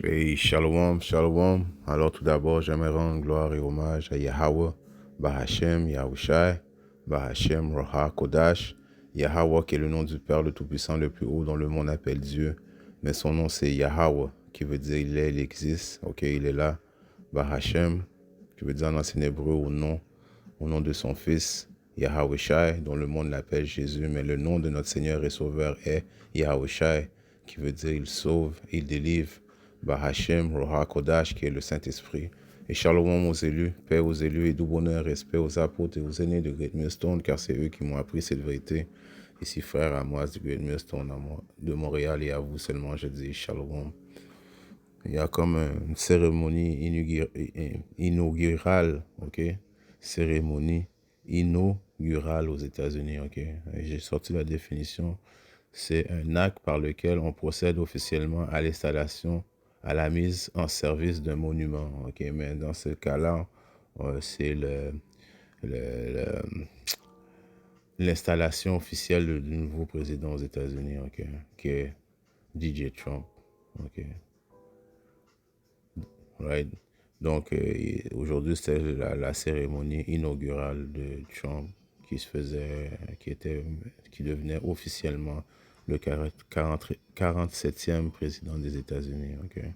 Et shalom, shalom. Alors tout d'abord, j'aimerais rendre gloire et hommage à Yahweh, Bahashem, Yahushai, Bahashem, Roha, Kodash. Yahweh qui est le nom du Père le Tout-Puissant le plus haut dont le monde appelle Dieu. Mais son nom c'est Yahweh, qui veut dire il est, il existe. Ok, il est là. Bahashem, qui veut dire en ancien hébreu au nom de son Fils, Yahushai, dont le monde l'appelle Jésus. Mais le nom de notre Seigneur et Sauveur est Yahushai, qui veut dire il sauve, il délivre. Bahashem, Roha Kodash, qui est le Saint-Esprit. Et shalom aux élus, paix aux élus et doux bonheur, respect aux apôtres et aux aînés de Great Millstone, car c'est eux qui m'ont appris cette vérité. Ici, frère Amos du Great Millstone de Montréal, et à vous seulement, je dis shalom. Il y a comme une cérémonie inaugurale, ok? Cérémonie inaugurale aux États-Unis, ok? J'ai sorti la définition. C'est un acte par lequel on procède officiellement à l'installation, à la mise en service d'un monument, ok? Mais dans ce cas-là, c'est l'installation officielle du nouveau président aux États-Unis, ok? Qui est DJ Trump, ok? Right? Donc, aujourd'hui, c'était la cérémonie inaugurale de Trump qui se faisait, qui devenait officiellement le 47e président des États-Unis. Okay?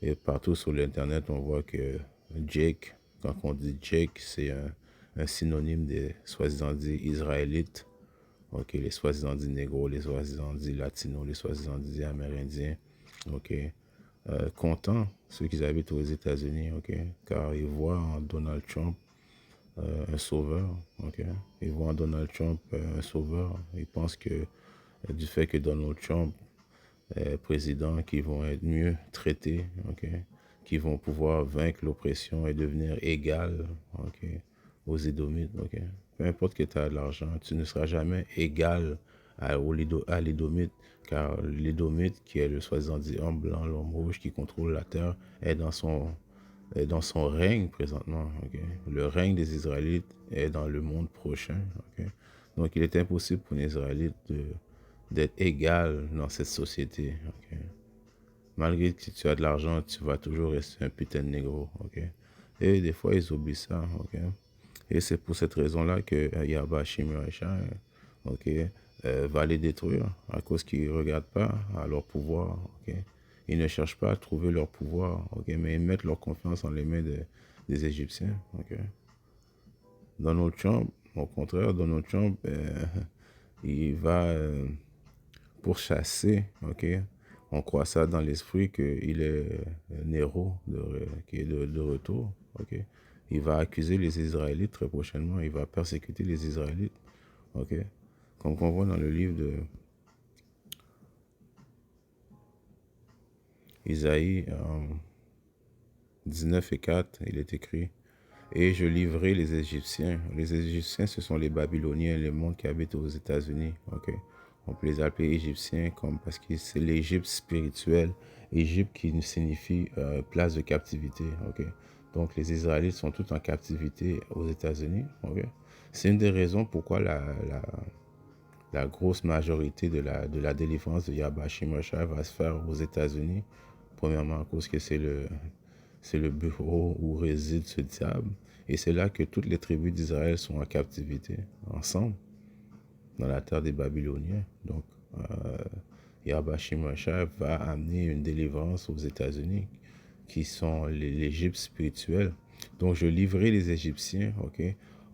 Et partout sur l'Internet, on voit que Jake, quand on dit Jake, c'est un synonyme des soi-disant dit israélites. Ok, les soi-disant dit négros, les soi-disant dit latinos, les soi-disant dit amérindiens. Ok, contents, ceux qui habitent aux États-Unis, ok, car ils voient en Donald Trump un sauveur, ok, ils voient en Donald Trump un sauveur. Ils pensent que du fait que Donald Trump est président, qu'ils vont être mieux traités, ok, qu'ils vont pouvoir vaincre l'oppression et devenir égal, ok, aux Édomites, ok. Peu importe que tu as de l'argent, tu ne seras jamais égal à l'Édomite, car l'Édomite, qui est le soi-disant dit homme blanc, l'homme rouge qui contrôle la terre, est dans son règne présentement. Okay? Le règne des Israélites est dans le monde prochain. Okay? Donc il est impossible pour les Israélites d'être égal dans cette société. Okay? Malgré que tu as de l'argent, tu vas toujours rester un putain de négro. Okay? Et des fois, ils oublient ça. Okay? Et c'est pour cette raison-là que Yahba Shimracha, va les détruire à cause qu'ils ne regardent pas à leur pouvoir. Okay? Ils ne cherchent pas à trouver leur pouvoir, okay? Mais ils mettent leur confiance en les mains des Égyptiens. Okay? Donald Trump, au contraire, Donald Trump, il va pourchasser, okay? On croit ça dans l'esprit qu'il est Néro qui est de retour. Okay? Il va accuser les Israélites très prochainement. Il va persécuter les Israélites. Okay? Comme on voit dans le livre de Isaïe 19 et 4, il est écrit « Et je livrerai les Égyptiens ». Les Égyptiens, ce sont les Babyloniens, les mondes qui habitent aux États-Unis. Okay? On peut les appeler Égyptiens parce que c'est l'Égypte spirituelle. Égypte qui signifie place de captivité. Okay? Donc les Israélites sont tous en captivité aux États-Unis. Okay? C'est une des raisons pourquoi la grosse majorité de la délivrance de Yahba Shimosha va se faire aux États-Unis. Premièrement, à cause que c'est le bureau où réside ce diable. Et c'est là que toutes les tribus d'Israël sont en captivité, ensemble, dans la terre des Babyloniens. Donc, Yahba Shimosha va amener une délivrance aux États-Unis, qui sont l'Égypte spirituelle. Donc, je livrerai les Égyptiens, ok,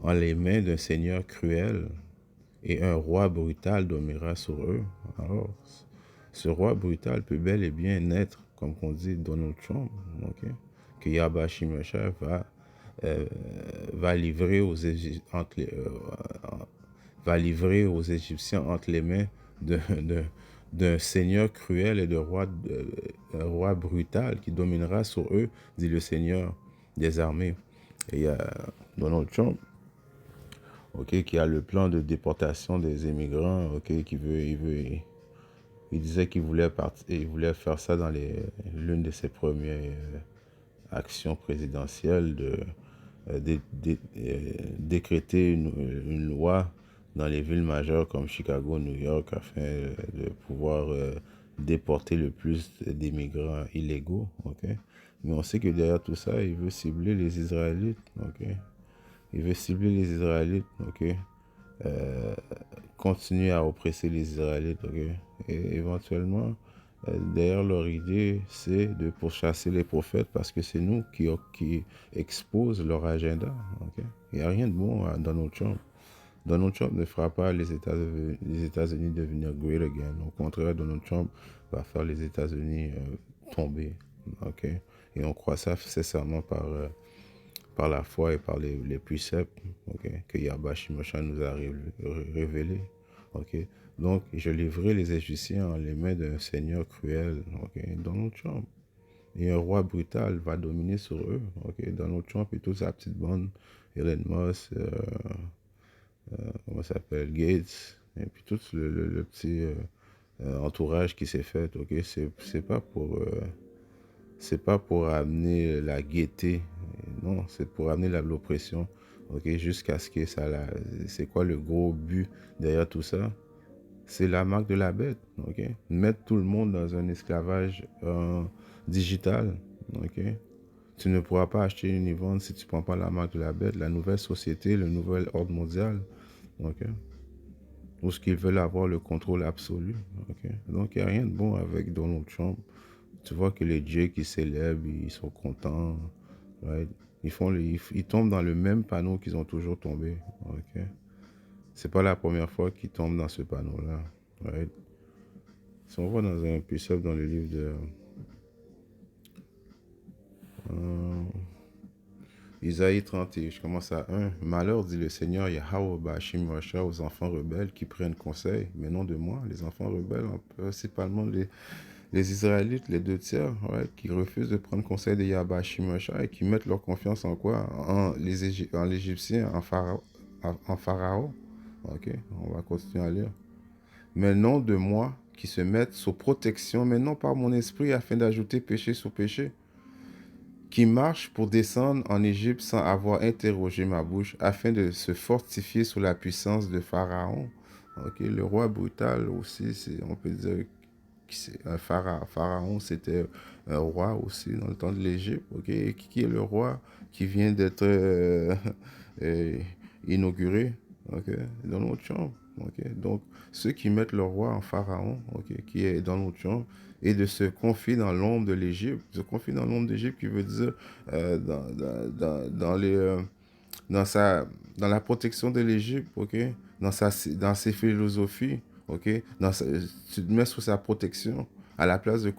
en les mains d'un seigneur cruel, et un roi brutal dominera sur eux. Alors, ce roi brutal peut bel et bien naître, comme on dit, Donald Trump, okay? Que Yahba Shimosha va livrer aux Égyptiens entre les mains d'un seigneur cruel et un roi brutal qui dominera sur eux, dit le Seigneur des armées. Et il y a Donald Trump, okay, qui a le plan de déportation des immigrants, okay, il disait qu'il voulait il voulait faire ça dans l'une de ses premières actions présidentielles décréter une loi dans les villes majeures comme Chicago, New York, afin de pouvoir déporter le plus d'immigrants illégaux, ok? Mais on sait que derrière tout ça, il veut cibler les Israélites, ok? Il veut cibler les Israélites, ok? Euh, Continuer à oppresser les Israélites, ok? Et éventuellement, derrière leur idée, c'est de pourchasser les prophètes parce que c'est nous qui exposent leur agenda, ok? Il n'y a rien de bon à Donald Trump. Donald Trump ne fera pas les États-Unis devenir great again. Au contraire, Donald Trump va faire les États-Unis tomber. Ok? Et on croit ça sincèrement par la foi et par les préceptes, ok, que Yahweh Shimosha nous a révélés. Ok? Donc, je livrerai les Égyptiens en les mains d'un seigneur cruel, ok, Donald Trump. Et un roi brutal va dominer sur eux. Ok? Donald Trump et toute sa petite bande, Elon Musk, comment ça s'appelle, Gates, et puis tout le petit entourage qui s'est fait, ok, c'est pas pour amener la gaieté, non, c'est pour amener l'oppression, ok, jusqu'à ce que c'est quoi le gros but derrière tout ça? C'est la marque de la bête, ok, mettre tout le monde dans un esclavage digital, ok. Tu ne pourras pas acheter ni vendre si tu ne prends pas la marque de la bête, la nouvelle société, le nouvel ordre mondial, ok. Ou ce qu'ils veulent avoir le contrôle absolu. Ok. Donc, il n'y a rien de bon avec Donald Trump. Tu vois que les Jay qui célèbrent, ils sont contents. Right? Ils tombent dans le même panneau qu'ils ont toujours tombé. Ok. C'est pas la première fois qu'ils tombent dans ce panneau-là. Right? Si on voit dans un precept dans le livre de euh, Isaïe 30, je commence à 1. Malheur, dit le Seigneur Yahweh Bashim Rasha aux enfants rebelles qui prennent conseil, mais non de moi. Les enfants rebelles, principalement les Israélites, les 2 tiers, ouais, qui refusent de prendre conseil de Yahweh Shimosha et qui mettent leur confiance en quoi? En l'Égyptien, en Pharaon. Ok, on va continuer à lire. Mais non de moi, qui se mettent sous protection, mais non par mon esprit, afin d'ajouter péché sur péché, qui marchent pour descendre en Égypte sans avoir interrogé ma bouche, afin de se fortifier sous la puissance de Pharaon. Ok, le roi brutal aussi, on peut dire un pharaon, c'était un roi aussi dans le temps de l'Égypte, ok, et qui est le roi qui vient d'être euh, inauguré, ok, Donald Trump, ok, donc ceux qui mettent le roi en pharaon, ok, qui est Donald Trump, et de se confier dans l'ombre de l'Égypte, se confier dans l'ombre d'Égypte qui veut dire dans les dans sa dans la protection de l'Égypte, ok, dans ses philosophies, ok, tu te mets sous sa protection à la place de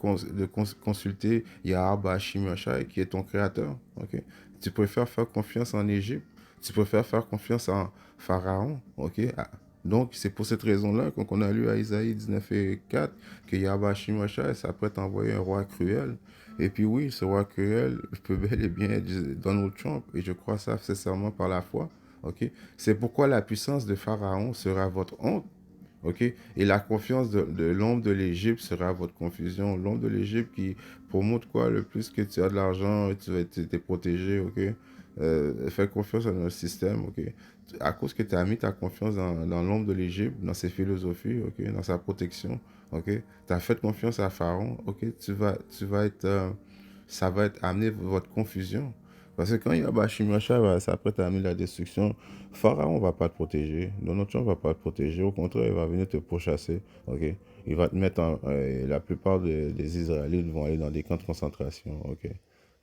consulter Yahweh Shimashai qui est ton créateur, ok. Tu préfères faire confiance en Égypte, tu préfères faire confiance en Pharaon, ok. Donc, c'est pour cette raison-là qu'on a lu à Isaïe 19 et 4 que Yahweh Shimashai s'apprête à envoyer un roi cruel. Et puis oui, ce roi cruel peut bel et bien être Donald Trump, et je crois ça sincèrement par la foi. Ok, c'est pourquoi la puissance de Pharaon sera votre honte. Ok, et la confiance de l'ombre de l'Égypte sera votre confusion. L'ombre de l'Égypte qui promote quoi? Le plus que tu as de l'argent, tu vas être protégé. Ok, fais confiance dans le système. Ok, à cause que tu as mis ta confiance dans l'ombre de l'Égypte, dans ses philosophies, ok, dans sa protection. Ok, tu as fait confiance à Pharaon. Ok, tu vas être ça va être amener votre confusion. Parce que quand Yabashimasha va s'apprête à amener la destruction, Pharaon ne va pas te protéger. Donald Trump ne va pas te protéger. Au contraire, il va venir te pourchasser. Ok, il va te mettre la plupart des Israélites vont aller dans des camps de concentration. Ok,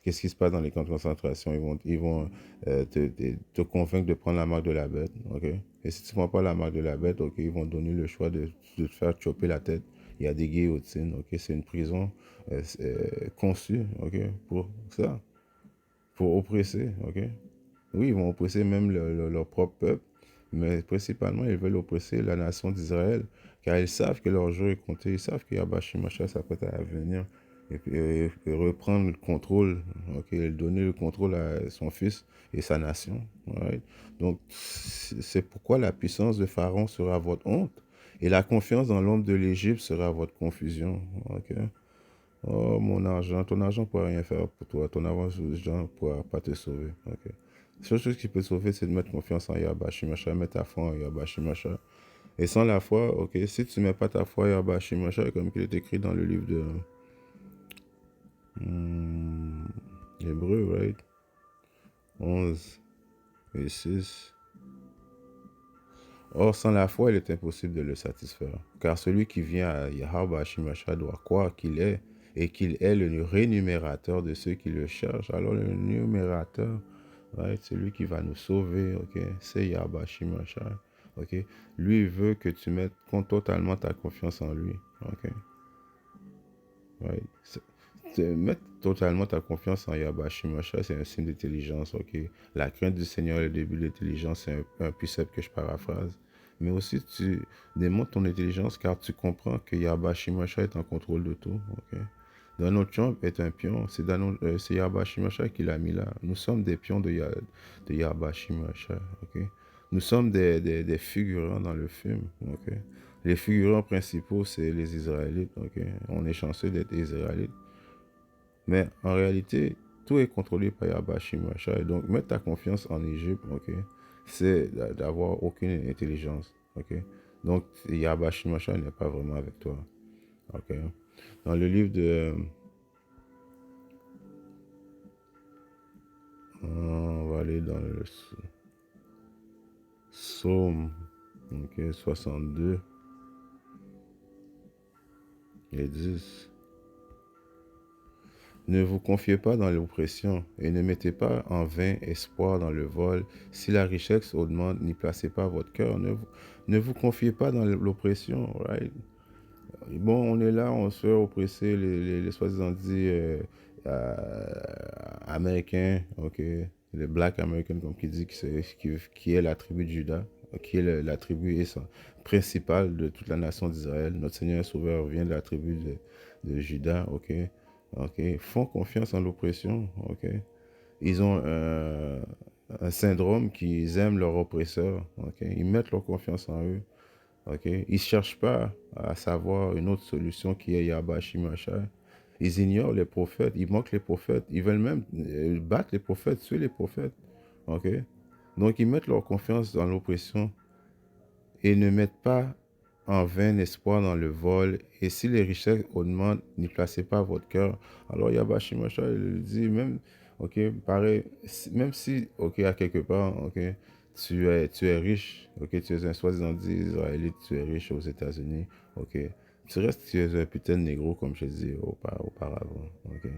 qu'est-ce qui se passe dans les camps de concentration? Ils vont te convaincre de prendre la marque de la bête. Ok, et si tu ne prends pas la marque de la bête, ok, ils vont donner le choix de te faire chopper la tête. Il y a des guillotines. Ok, c'est une prison conçue, ok, pour ça, pour oppresser, ok. Oui, ils vont oppresser même leur propre peuple, mais principalement, ils veulent oppresser la nation d'Israël, car ils savent que leur jour est compté, ils savent que Yabashi Masha s'apprête à venir et puis et reprendre le contrôle, ok, et donner le contrôle à son fils et sa nation. Right? Donc, c'est pourquoi la puissance de Pharaon sera votre honte, et la confiance dans l'ombre de l'Égypte sera votre confusion. Ok? Oh, mon argent, ton argent ne pourra rien faire pour toi. Ton argent ne pourra pas te sauver. Ok. La seule chose qui peut te sauver, c'est de mettre confiance en Yahweh Shimashai, mettre ta foi en Yahweh Shimashai. Et sans la foi, ok, si tu ne mets pas ta foi Yahweh Shimashai, comme il est écrit dans le livre de hmm, Hébreu, right? 11 et 6. Or, sans la foi, il est impossible de le satisfaire. Car celui qui vient à Yahweh Shimashai doit croire qu'il est et qu'il est le rémunérateur de ceux qui le cherchent. Alors, le rémunérateur, right, celui qui va nous sauver, ok, c'est Yahweh Shimashai. Ok, lui il veut que tu mettes totalement ta confiance en lui. Ok, right. Mettre totalement ta confiance en Yahweh Shimashai, c'est un signe d'intelligence. Ok, la crainte du Seigneur est le début de l'intelligence, c'est un précepte que je paraphrase. Mais aussi, tu démontres ton intelligence car tu comprends que Yahweh Shimashai est en contrôle de tout. Ok, Donald Trump est un pion, c'est Yahweh Shimashai qui l'a mis là. Nous sommes des pions de Yahweh Shimashai. Ok, nous sommes des figurants dans le film. Ok, les figurants principaux, c'est les Israélites. Ok, on est chanceux d'être Israélites. Mais en réalité, tout est contrôlé par Yahweh Shimashai. Donc, mettre ta confiance en Égypte, ok, c'est d'avoir aucune intelligence. Ok, donc, Yahweh Shimashai n'est pas vraiment avec toi. Ok, dans le livre de on va aller dans le psaume, ok, 62 et 10. Ne vous confiez pas dans l'oppression et ne mettez pas en vain espoir dans le vol. Si la richesse augmente, n'y placez pas votre cœur. Ne vous confiez pas dans l'oppression. Right? Bon, on est là, on se fait oppresser, les soi-disant dit américains, ok, les Black Americans, comme qui dit qui est la tribu de Juda, qui est la tribu principale de toute la nation d'Israël. Notre Seigneur et Sauveur vient de la tribu de Juda, ok. Ok, font confiance en l'oppression, ok. Ils ont un syndrome qu'ils aiment leur oppresseur, ok. Ils mettent leur confiance en eux, ok. Ils ne cherchent pas à savoir une autre solution qui est Yahweh Shimashai. Ils ignorent les prophètes, ils moquent les prophètes, ils veulent même battre les prophètes, tuer les prophètes, ok. Donc ils mettent leur confiance dans l'oppression et ne mettent pas en vain espoir dans le vol. Et si les richesses augmentent, n'y placez pas votre cœur. Alors Yahweh Shimashai il dit même, ok, pareil, même si, ok, à quelque part, ok, tu es riche, ok, tu es un soi-disant dit israélite, tu es riche aux États-Unis, ok, tu es un putain de négro, comme je disais auparavant, ok.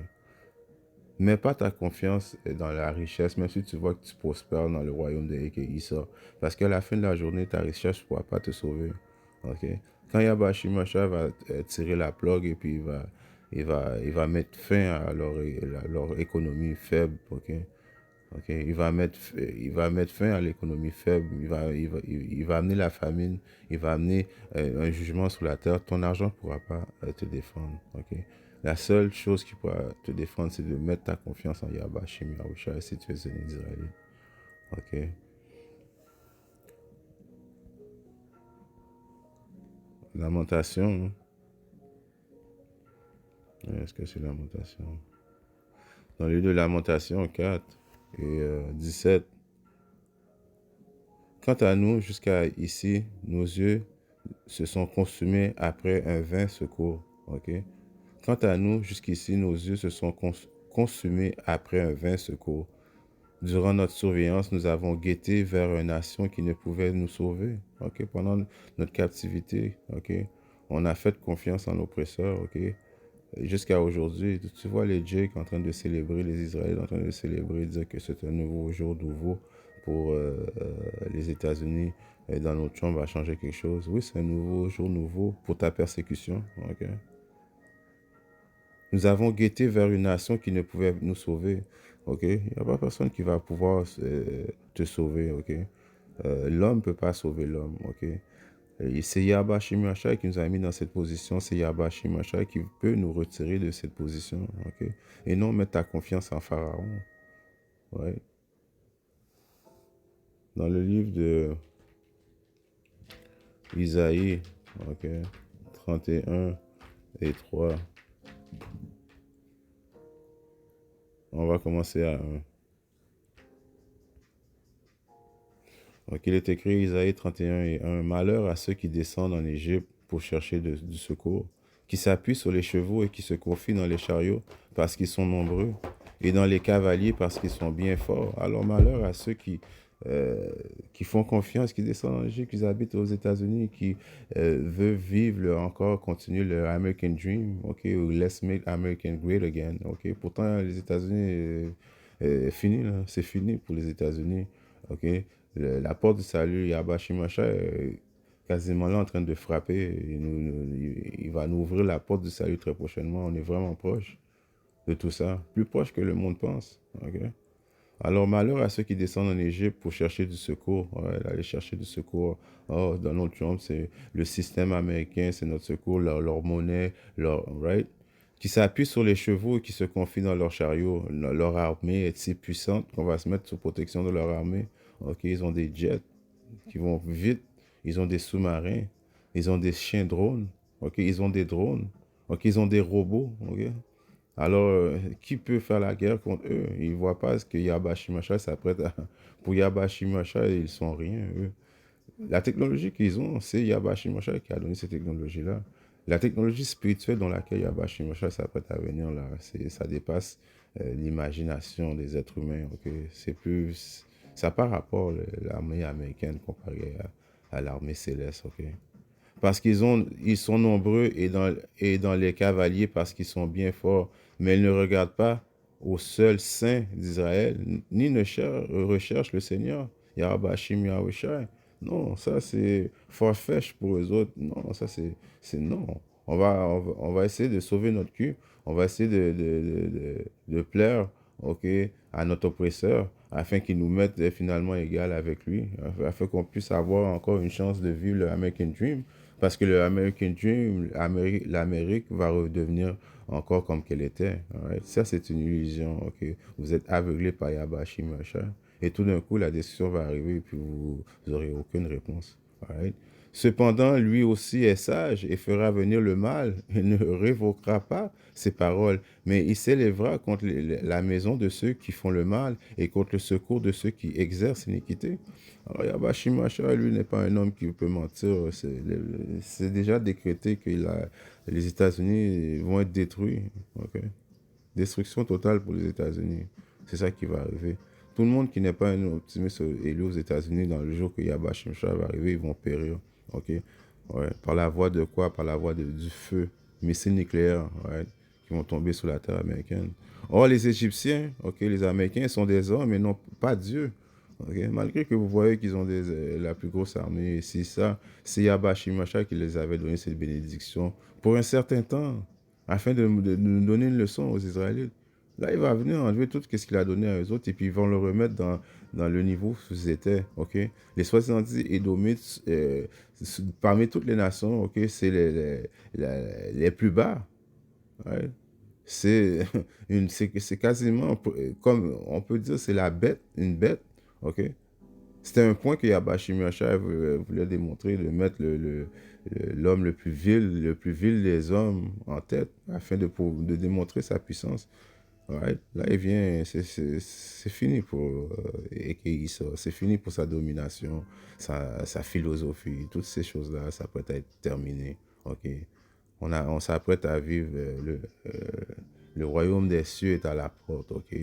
Mets pas ta confiance dans la richesse, même si tu vois que tu prospères dans le royaume de Issa. Parce qu'à la fin de la journée, ta richesse ne pourra pas te sauver. Ok? Quand Yahweh Shimashai va tirer la plug et puis il va mettre fin à leur économie faible. Ok? Ok? Il va mettre fin à l'économie faible. Il va amener la famine. Il va amener un jugement sur la terre. Ton argent ne pourra pas te défendre. Ok? La seule chose qui pourra te défendre, c'est de mettre ta confiance en Yahweh Shem Yahushua si tu es un Israélite. Ok? Lamentation. Est-ce que c'est lamentation? Dans le livre de Lamentation 4 et 17. Quant à nous, jusqu'à ici, nos yeux se sont consumés après un vain secours. Ok? Quant à nous, jusqu'ici, nos yeux se sont consumés après un vain secours. Durant notre surveillance, nous avons guetté vers une nation qui ne pouvait nous sauver. Ok, pendant notre captivité, ok, on a fait confiance en l'oppresseur. Ok, jusqu'à aujourd'hui, tu vois les Jake en train de célébrer, les Israéliens en train de célébrer, dire que c'est un nouveau jour nouveau pour les États-Unis. Et Donald Trump va changer quelque chose. Oui, c'est un nouveau jour nouveau pour ta persécution. Ok. Nous avons guetté vers une nation qui ne pouvait nous sauver. Ok? Il n'y a pas personne qui va pouvoir te sauver. Ok? L'homme ne peut pas sauver l'homme. Ok? Et c'est Yahweh Shimashai qui nous a mis dans cette position. C'est Yahweh Shimashai qui peut nous retirer de cette position. Ok? Et non mettre ta confiance en Pharaon. Ouais. Dans le livre de Isaïe, ok, 31 et 3, on va commencer à 1. Donc, il est écrit, Isaïe 31:1, Malheur à ceux qui descendent en Égypte pour chercher du secours, qui s'appuient sur les chevaux et qui se confient dans les chariots parce qu'ils sont nombreux, et dans les cavaliers parce qu'ils sont bien forts. Alors, malheur à ceux qui font confiance, qui descendent en Égypte, qui habitent aux États-Unis, qui veulent vivre encore, continuer leur American Dream, ok, ou Let's Make American Great Again, ok. Pourtant, les États-Unis, fini, là, c'est fini pour les États-Unis, ok. La porte du salut, Yahba Shimasha est quasiment là en train de frapper. Il va nous ouvrir la porte du salut très prochainement. On est vraiment proche de tout ça, plus proche que le monde pense, ok. Alors, malheur à ceux qui descendent en Égypte pour chercher du secours. Ouais, aller chercher du secours. Oh, Donald Trump, c'est le système américain, c'est notre secours, leur monnaie, right? Qui s'appuient sur les chevaux et qui se confient dans leur chariot. Leur armée est si puissante qu'on va se mettre sous protection de leur armée. Ok, ils ont des jets qui vont vite. Ils ont des sous-marins. Ils ont des chiens drones. Ok, ils ont des drones. Ok, ils ont des robots. Ok, alors, qui peut faire la guerre contre eux? Ils ne voient pas ce que Yabashimasha s'apprête à... Pour Yabashimasha, ils sont rien, eux. La technologie qu'ils ont, c'est Yabashimasha qui a donné cette technologie-là. La technologie spirituelle dans laquelle Yabashimasha s'apprête à venir, là, ça dépasse l'imagination des êtres humains, ok? C'est plus... Ça n'a pas rapport, l'armée américaine comparée à l'armée céleste, ok? Parce ils sont nombreux et dans les cavaliers parce qu'ils sont bien forts, mais ils ne regardent pas au seul saint d'Israël, ni ne recherchent le Seigneur, Yarabashim Yahushai. Non, ça c'est farfetch pour eux autres. Non, ça c'est non. On va essayer de sauver notre cul. On va essayer de plaire, ok, à notre oppresseur afin qu'il nous mette finalement égal avec lui, afin qu'on puisse avoir encore une chance de vivre le American Dream. Parce que le American Dream, l'Amérique va redevenir encore comme qu'elle était. Alright? Ça, c'est une illusion. Ok? Vous êtes aveuglé par Yabashi Masha. Et tout d'un coup, la décision va arriver et puis vous n'aurez aucune réponse. Alright? Cependant, lui aussi est sage et fera venir le mal. Il ne révoquera pas ses paroles, mais il s'élèvera contre la maison de ceux qui font le mal et contre le secours de ceux qui exercent l'iniquité. Alors, Yabashi Masha, lui, n'est pas un homme qui peut mentir. C'est déjà décrété que les États-Unis vont être détruits. Ok? Destruction totale pour les États-Unis. C'est ça qui va arriver. Tout le monde qui n'est pas un optimiste élu aux États-Unis, dans le jour que Yabashi Masha va arriver, ils vont périr. Ok? Ouais. Par la voie de quoi? Par la voie du feu, missiles nucléaires, ouais, qui vont tomber sur la terre américaine. Or, les Égyptiens, ok, les Américains sont des hommes, mais non pas Dieu. Okay? Malgré que vous voyez qu'ils ont la plus grosse armée ici, ça, c'est Yabashi Masha qui les avait donné cette bénédiction pour un certain temps, afin de nous donner une leçon aux Israélites. Là, il va venir enlever tout ce qu'il a donné à eux autres et puis ils vont le remettre dans le niveau où ils étaient. Ok? Les 70 Édomites, parmi toutes les nations, ok, c'est les plus bas. Ouais. C'est c'est quasiment, comme on peut dire, c'est la bête, une bête. Ok? C'était un point que Yabashi Masha voulait démontrer, de mettre l'homme le plus vil des hommes en tête, afin de démontrer sa puissance. Right? Là, il vient, c'est fini pour Eke Issa, c'est fini pour sa domination, sa philosophie, toutes ces choses-là, ça peut être terminé. Ok? On s'apprête à vivre, le royaume des cieux est à la porte, ok?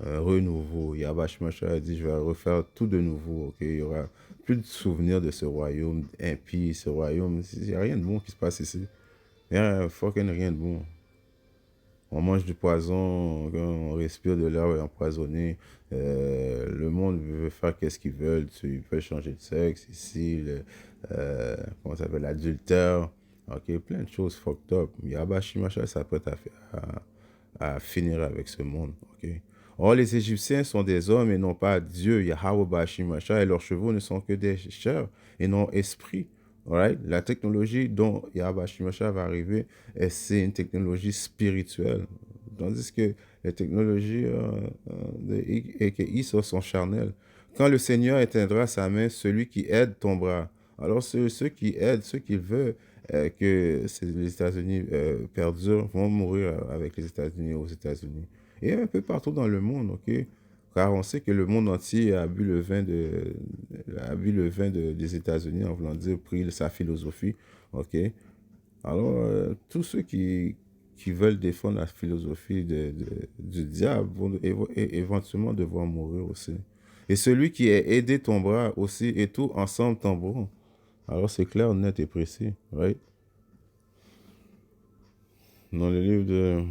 Un renouveau. Yabash Masha a dit, je vais refaire tout de nouveau, ok? Il y aura plus de souvenirs de ce royaume impie, ce royaume. Il n'y a rien de bon qui se passe ici. Il n'y a fucking rien de bon. On mange du poison, on respire de l'air empoisonné. Le monde veut faire qu'est-ce qu'ils veulent. Ils peuvent changer de sexe ici. Comment ça s'appelle? L'adultère. Ok, plein de choses fucked up. Yabashi Masha s'apprête à finir avec ce monde. Ok. Or, les Égyptiens sont des hommes et non pas Dieu. Yahweh Bashi Masha, et leurs chevaux ne sont que des chairs et non esprits. Alright? La technologie dont Yahweh Masha va arriver, c'est une technologie spirituelle. Tandis que les technologies et que Issa sont charnelles. Quand le Seigneur éteindra sa main, celui qui aide tombera. Alors ceux qui aident, ceux qui veulent que les États-Unis perdurent, vont mourir avec les États-Unis aux États-Unis. Et un peu partout dans le monde, ok? car on sait que le monde entier a bu le vin des États-Unis, en voulant dire, pris sa philosophie, ok? Alors, tous ceux qui veulent défendre la philosophie du diable vont éventuellement devoir mourir aussi. Et celui qui est aidé tombera aussi, et tout ensemble tomberont. Alors, c'est clair, net et précis, right? Dans le livre de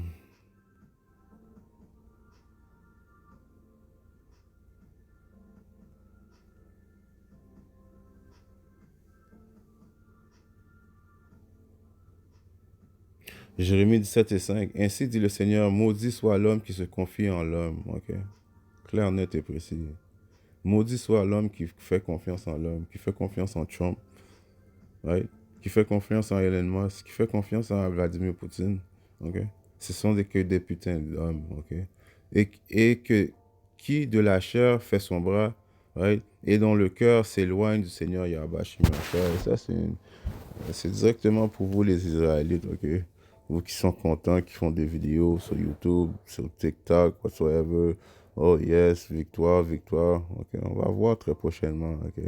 Jérémie 17:5, ainsi dit le Seigneur, maudit soit l'homme qui se confie en l'homme. Ok? Clair, net et précis. Maudit soit l'homme qui fait confiance en l'homme, qui fait confiance en Trump, right? Qui fait confiance en Elon Musk, qui fait confiance en Vladimir Poutine. Ok? Ce sont que des putains d'hommes. Ok? Et que qui de la chair fait son bras, right? Et dont le cœur s'éloigne du Seigneur Yahweh Shimashai. Ça, c'est directement pour vous, les Israélites. Ok? Vous qui sont contents, qui font des vidéos sur YouTube, sur TikTok, whatsoever. Oh yes, victoire, victoire. Ok, on va voir très prochainement. Ok.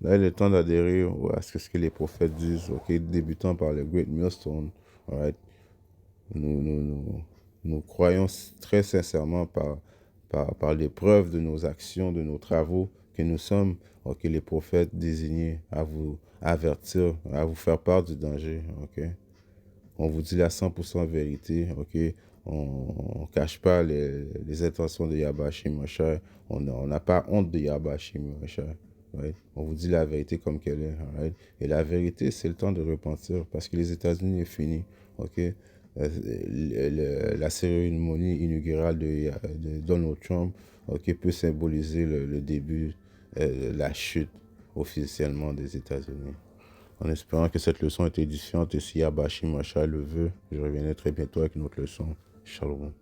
Là, il est temps d'adhérer à ce que les prophètes disent. Ok, débutant par le Great Millstone. Alright. Nous croyons très sincèrement par les preuves de nos actions, de nos travaux, que nous sommes ok, les prophètes désignés à vous avertir, à vous faire part du danger. Ok. On vous dit la 100% vérité, ok? On ne cache pas les intentions de Yabashi Moshe. On n'a pas honte de Yabashi Moshe. Right? On vous dit la vérité comme qu'elle est. Right? Et la vérité, c'est le temps de repentir parce que les États-Unis est fini. Ok? La cérémonie inaugurale de Donald Trump ok, peut symboliser le début, la chute officiellement des États-Unis. En espérant que cette leçon est édifiante et si Yabashi Masha le veut, je reviendrai très bientôt avec une autre leçon. Shalom.